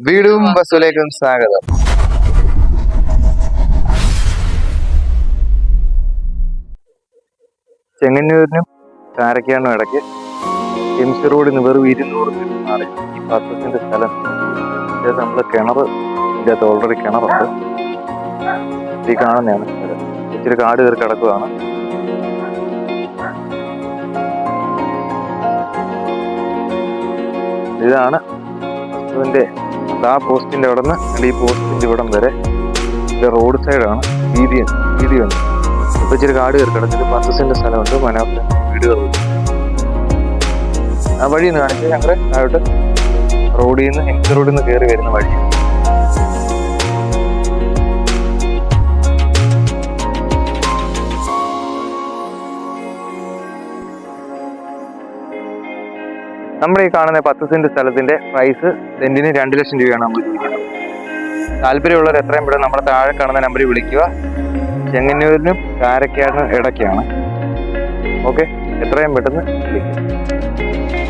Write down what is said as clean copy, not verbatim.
വീടും ബസ്സിലേക്കും സ്വാഗതം. ചെങ്ങന്നൂരിനും കാരക്കാനും ഇടയ്ക്ക് എംസി റോഡിൽ നിന്ന് വെറും 200 മീറ്റർ മാറി ഈ 10 സെന്റ് സ്ഥലം. ഇത് നമ്മള് കിണർ, ഇതിൻ്റെ അകത്ത് ഓൾറെഡി കിണറുണ്ട്. ഈ കാണുന്നതാണ് സ്ഥലം. ഇച്ചിരി കാട് കയറി കിടക്കുകയാണ്. ഇതാണ് വസ്തുവിന്റെ ആ പോസ്റ്റിന്റെ അവിടെ നിന്ന് ഈ പോസ്റ്റിന്റെ ഇവിടം വരെ ഇത് റോഡ് സൈഡാണ്. വീതിയുണ്ട്. ഇപ്പൊ ഇച്ചിരി കാട് കയറി കിടന്നിട്ട് 10 സെന്റ് സ്ഥലമുണ്ട്. മനോഹര വീടുകളുണ്ട്. ആ വഴി നിന്ന് കാണിച്ചാൽ ഞങ്ങളുടെ താഴോട്ട് റോഡിൽ നിന്ന് എംസി റോഡിൽ നിന്ന് കയറി വരുന്ന വഴി. നമ്മുടെ ഈ കാണുന്ന 10 സെന്റ് സ്ഥലത്തിന്റെ പ്രൈസ് സെന്റിന് 2 ലക്ഷം രൂപയാണ് നമ്മൾ ചോദിക്കുന്നത്. താല്പര്യമുള്ളവർ എത്രയും പെട്ടെന്ന് നമ്മുടെ താഴെ കാണുന്ന നമ്പറിൽ വിളിക്കുക. ചെങ്ങന്നൂരിനും കാരക്കാടിനും ഇടയ്ക്കാണ്. ഓക്കെ, എത്രയും പെട്ടെന്ന് വിളിക്കുക.